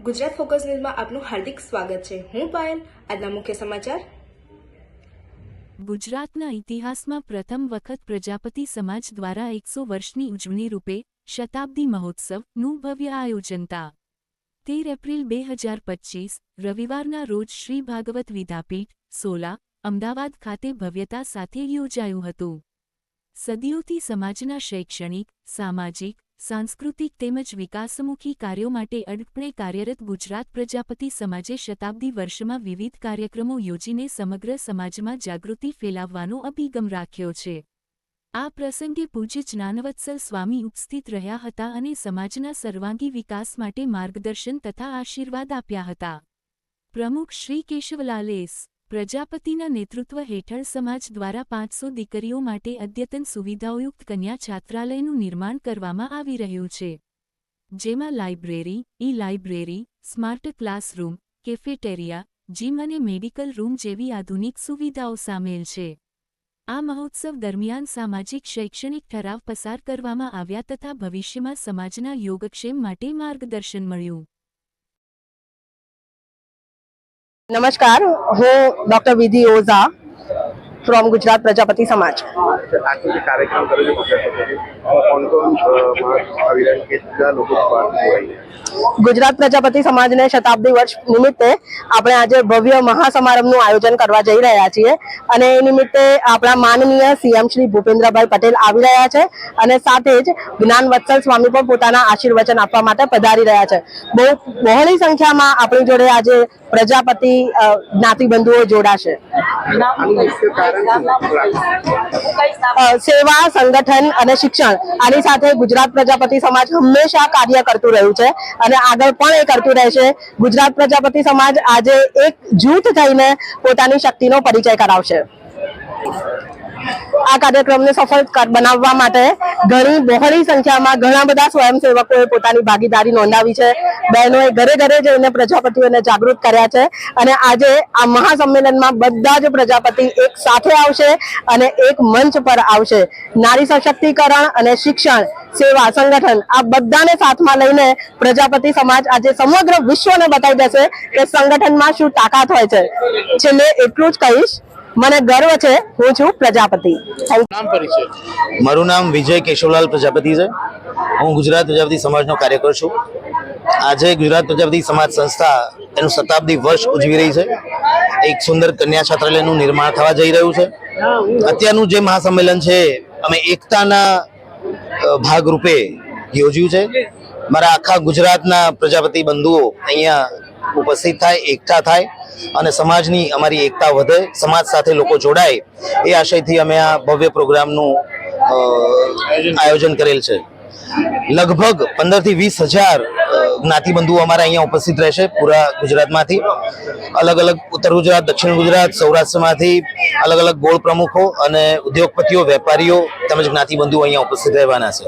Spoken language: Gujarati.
ગુજરાત ફોકસ ન્યૂઝમાં આપનું હાર્દિક સ્વાગત છે। હું પાયલ। આજના મુખ્ય સમાચાર। ગુજરાતના ઇતિહાસમાં પ્રથમ વખત પ્રજાપતિ સમાજ દ્વારા 100 વર્ષની ઉજવણી રૂપે શતાબ્દી મહોત્સવનું ભવ્ય આયોજનતા 13 એપ્રિલ 2025 રવિવારના રોજ શ્રી ભાગવત વિદ્યાપીઠ સોલા અમદાવાદ ખાતે ભવ્યતા સાથે યોજાયું હતું। સદીઓથી સમાજના શૈક્ષણિક સામાજિક सांस्कृतिक तेमज विकासमुखी कार्यों माटे अडपणे कार्यरत गुजरात प्रजापति समाजे शताब्दी वर्षमां विविध कार्यक्रमों योजीने समग्र समाजमां जागृति फैलाववानो अभिगम राख्यो छे। आ प्रसंगे पूज्य ज्ञानवत्सल स्वामी उपस्थित रह्या हता अने समाजना सर्वांगी विकास माटे मार्गदर्शन तथा आशीर्वाद आप्या हता। प्रमुख श्री केशवलाल एस प्रजापतिना नेतृत्व हेठळ समाज द्वारा 500 दीकरीओ माटे अद्यतन सुविधाओयुक्त कन्या छात्रालयनुं निर्माण करवामां आवी रह्युं छे, जेमां library, e-library, smart classroom, cafeteria, gym अने मेडिकल रूम जेवी आधुनिक सुविधाओ सामेल छे। आ महोत्सव दरमियान सामाजिक शैक्षणिक ठराव पसार करवामां आव्या तथा भविष्यमां समाजना योगक्षेम माटे मार्गदर्शन मळ्युं। नमस्कार, हूँ doctor Vidhi Ojha from Gujarat Prajapati समाज। गुजरात प्रजापति समाज ने शताब्दी वर्ष निमित्ते આપણે આજે ભવ્ય મહાસમારંભનું આયોજન કરવા જઈ રહ્યા છીએ અને એ નિમિત્તે આપણા માનનીય સીએમ શ્રી ભૂપેન્દ્રભાઈ પટેલ આવી રહ્યા છે અને સાથે જ જ્ઞાનવત્સલ સ્વામી પણ પોતાના આશીર્વચન આપવા માટે પધારી રહ્યા છે। બહુ બહોળી સંખ્યામાં આપણી જોડે આજે પ્રજાપતિ જ્ઞાતિ બંધુઓ જોડાશે। સેવા સંગઠન અને શિક્ષણ આની સાથે ગુજરાત પ્રજાપતિ સમાજ હંમેશા કાર્ય કરતું રહ્યું છે અને આગળ પણ એ કરતું રહેશે। ગુજરાત પ્રજાપતિ સમાજ આજે એક જૂથ થઈને પોતાની શક્તિનો પરિચય કરાવશે। આ કાર્યક્રમને સફળ બનાવવા માટે ઘણી બહોળી સંખ્યામાં ઘણા બધા સ્વયંસેવકોએ પોતાની ભાગીદારી નોંધાવી છે। બહેનોએ ઘરે ઘરે જઈને પ્રજાપતિઓને જાગૃત કર્યા છે અને આજે આ મહાસંમેલનમાં બધા જ પ્રજાપતિ એક સાથે આવશે અને એક મંચ પર આવશે। નારી સશક્તિકરણ અને શિક્ષણ સેવા સંગઠન આ બધાને સાથમાં લઈને પ્રજાપતિ સમાજ આજે સમગ્ર વિશ્વને બતાવી દેશે કે સંગઠનમાં શું તાકાત હોય છે। છેલ્લે એટલું જ કહીશ, મને गर्व है, हूँ छू प्रजापति। मारू नाम विजय केशवलाल प्रजापति है। हूँ गुजरात प्रजापति समाज कार्यकर छू। आज गुजरात प्रजापति समाज संस्था एनु शताब्दी वर्ष उजवी रही है। एक सुंदर कन्या छात्रालय निर्माण थवा जई रह्युं छे। अत्यारनुं जे महासम्मेलन है अमे एकताना भागरूपे योज्युं छे। मारा आखा गुजरातना प्रजापति बंधुओ अहींया उपस्थित थाय, एकता थाय અને સમાજની અમારી એકતા વધે, સમાજ સાથે લોકો જોડાય એ આશયથી અમે આ ભવ્ય પ્રોગ્રામનું આયોજન કરેલ છે। લગભગ 15 થી 20 હજાર જ્ઞાતિબંધુઓ અમારા અહીંયા ઉપસ્થિત રહેશે પૂરા ગુજરાતમાંથી। અલગ અલગ ઉત્તર ગુજરાત, દક્ષિણ ગુજરાત, સૌરાષ્ટ્રમાંથી અલગ અલગ બોર્ડ પ્રમુખો અને ઉદ્યોગપતિઓ, વેપારીઓ તેમજ જ્ઞાતિબંધુઓ અહીંયા ઉપસ્થિત રહેવાના છે।